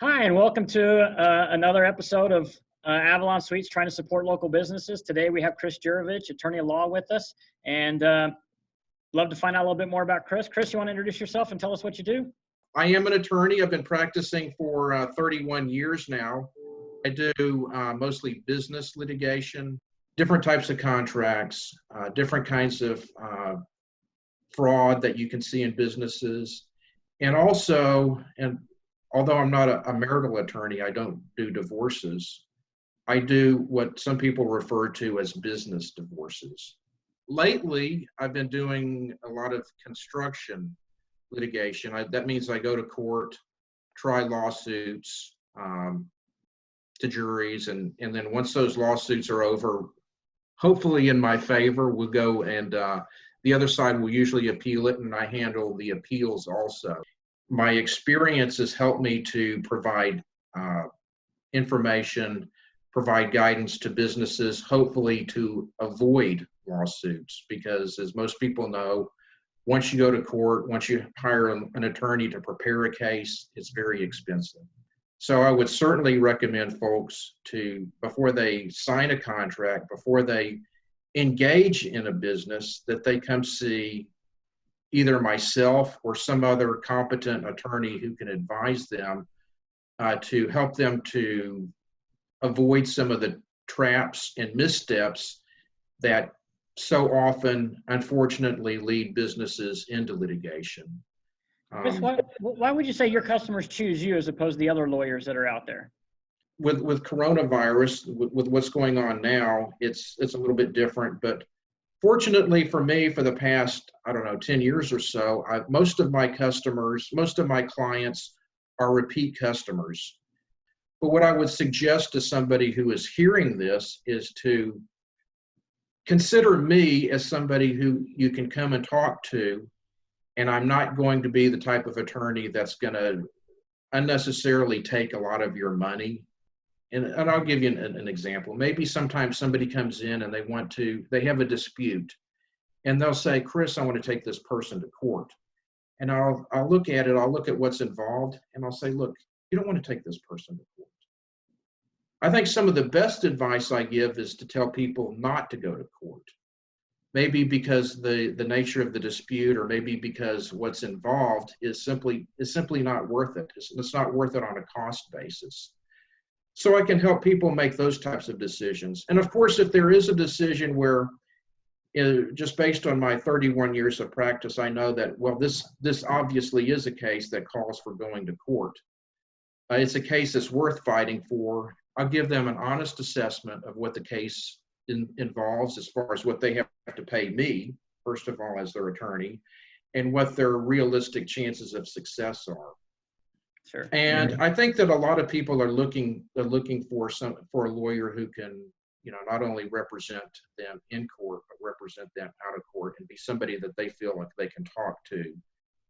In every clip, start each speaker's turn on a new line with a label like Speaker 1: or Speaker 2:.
Speaker 1: Hi, and welcome to another episode of Avalon Suites trying to support local businesses. Today we have Chris Juravich, attorney at law, with us, and love to find out a little bit more about Chris. Chris, you want to introduce yourself and tell us what you do?
Speaker 2: I am an attorney. I've been practicing for 31 years now. I do mostly business litigation, different types of contracts, different kinds of fraud that you can see in businesses. And also, and although I'm not a marital attorney, I don't do divorces. I do what some people refer to as business divorces. Lately, I've been doing a lot of construction litigation. That means I go to court, try lawsuits to juries, and then once those lawsuits are over, hopefully in my favor, we'll go and the other side will usually appeal it, and I handle the appeals also. My experience has helped me to provide information, provide guidance to businesses, hopefully to avoid lawsuits, because as most people know, once you go to court, once you hire an attorney to prepare a case, it's very expensive. So I would certainly recommend folks to, before they sign a contract, before they engage in a business, that they come see either myself or some other competent attorney who can advise them to help them to avoid some of the traps and missteps that so often, unfortunately, lead businesses into litigation.
Speaker 1: Chris, why would you say your customers choose you as opposed to the other lawyers that are out there?
Speaker 2: With coronavirus, with what's going on now, it's a little bit different. But fortunately for me, for the past, 10 years or so, most of my customers, most of my clients are repeat customers. But what I would suggest to somebody who is hearing this is to consider me as somebody who you can come and talk to, and I'm not going to be the type of attorney that's going to unnecessarily take a lot of your money. And I'll give you an example. Maybe sometimes somebody comes in and they have a dispute, and they'll say, Chris, I want to take this person to court. And I'll look at it, I'll look at what's involved, and I'll say, look, you don't want to take this person to court. I think some of the best advice I give is to tell people not to go to court. Maybe because the nature of the dispute, or maybe because what's involved is simply not worth it. It's not worth it on a cost basis. So I can help people make those types of decisions. And of course, if there is a decision where, just based on my 31 years of practice, I know that, well, this obviously is a case that calls for going to court. It's a case that's worth fighting for. I'll give them an honest assessment of what the case involves, as far as what they have to pay me, first of all, as their attorney, and what their realistic chances of success are.
Speaker 1: Sure.
Speaker 2: And I think that a lot of people are looking for a lawyer who can, not only represent them in court, but represent them out of court, and be somebody that they feel like they can talk to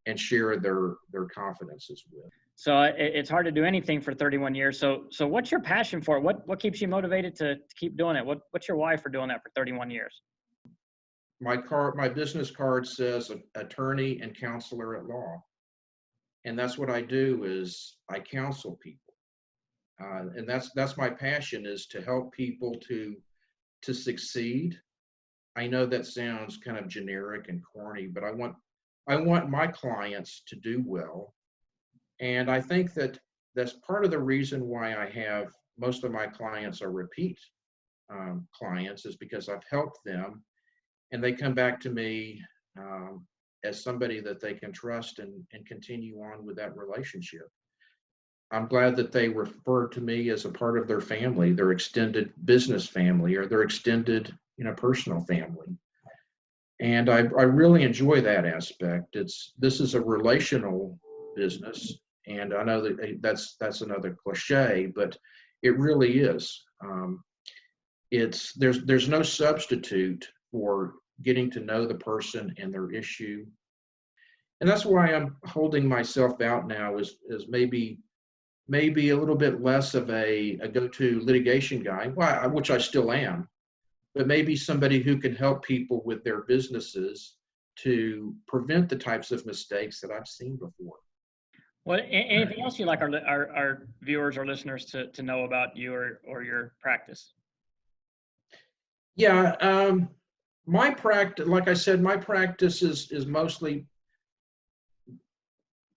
Speaker 2: and share their confidences with.
Speaker 1: So it's hard to do anything for 31 years. So what's your passion for it? What keeps you motivated to keep doing it? What's your why for doing that for 31 years?
Speaker 2: My business card says attorney and counselor at law. And that's what I do, is I counsel people. And that's my passion, is to help people to succeed. I know that sounds kind of generic and corny, but I want my clients to do well. And I think that that's part of the reason why I have most of my clients are repeat clients, is because I've helped them, and they come back to me as somebody that they can trust and continue on with that relationship. I'm glad that they refer to me as a part of their family, their extended business family, or their extended, personal family. And I really enjoy that aspect. This is a relational business, and I know that that's another cliche, but it really is. There's no substitute for getting to know the person and their issue. And that's why I'm holding myself out now as maybe a little bit less of a go-to litigation guy, which I still am, but maybe somebody who can help people with their businesses to prevent the types of mistakes that I've seen before.
Speaker 1: Anything else you'd like our viewers or listeners to know about you or your practice?
Speaker 2: Yeah, my practice, like I said, my practice is mostly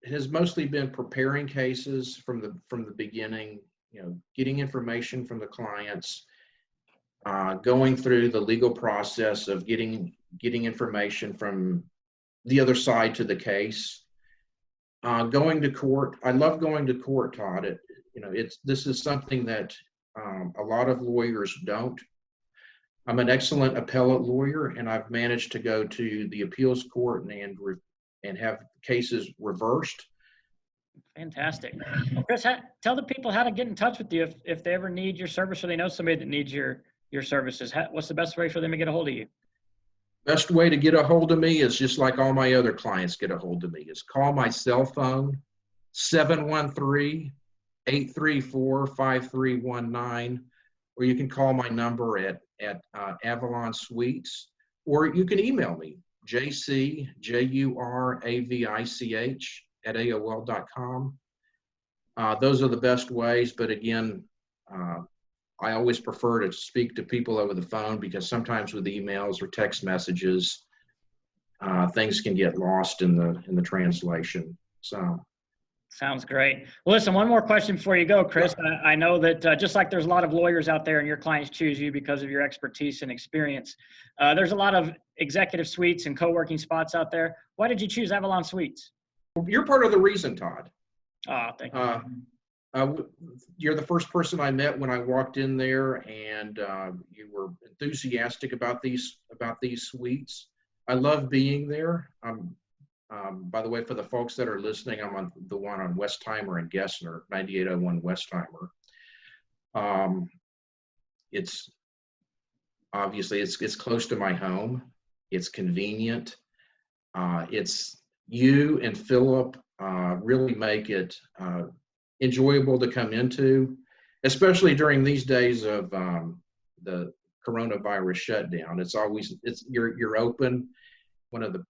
Speaker 2: has mostly been preparing cases from the beginning. You know, getting information from the clients, going through the legal process of getting information from the other side to the case, going to court. I love going to court, Todd. This is something that a lot of lawyers don't. I'm an excellent appellate lawyer, and I've managed to go to the appeals court and have cases reversed.
Speaker 1: Fantastic. Well, Chris, tell the people how to get in touch with you if they ever need your service or they know somebody that needs your services. What's the best way for them to get a hold of you?
Speaker 2: Best way to get a hold of me is just like all my other clients get a hold of me, is call my cell phone, 713-834-5319, or you can call my number at Avalon Suites, or you can email me, jcjuravich@aol.com. Those are the best ways, but again, I always prefer to speak to people over the phone, because sometimes with emails or text messages, things can get lost in the translation. So.
Speaker 1: Sounds great. Well, listen, one more question before you go, Chris. I know that just like there's a lot of lawyers out there and your clients choose you because of your expertise and experience, there's a lot of executive suites and co-working spots out there. Why did you choose Avalon Suites?
Speaker 2: You're part of the reason, Todd.
Speaker 1: Thank you.
Speaker 2: You're the first person I met when I walked in there, and you were enthusiastic about these suites. I love being there. By the way, for the folks that are listening, I'm on the one on Westheimer and Gessner, 9801 Westheimer. It's obviously it's close to my home. It's convenient. It's you and Philip really make it enjoyable to come into, especially during these days of the coronavirus shutdown. You're open. One of the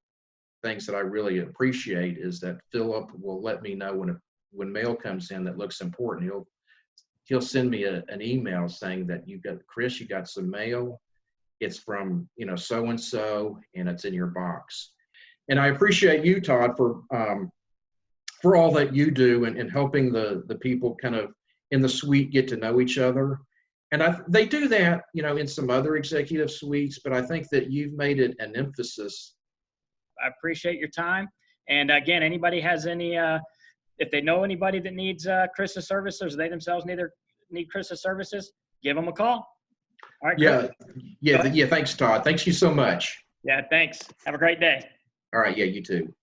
Speaker 2: things that I really appreciate is that Philip will let me know when mail comes in that looks important. He'll send me an email saying that Chris, you got some mail. It's from so and so, and it's in your box. And I appreciate you, Todd, for all that you do and helping the people kind of in the suite get to know each other. And they do that, in some other executive suites, but I think that you've made it an emphasis.
Speaker 1: I appreciate your time. And again, anybody has any, if they know anybody that needs Chris's services, or they themselves need Chris's services, give them a call. All right.
Speaker 2: Yeah. Yeah. Thanks, Todd. Thanks you so much.
Speaker 1: Yeah. Thanks. Have a great day.
Speaker 2: All right. Yeah, you too.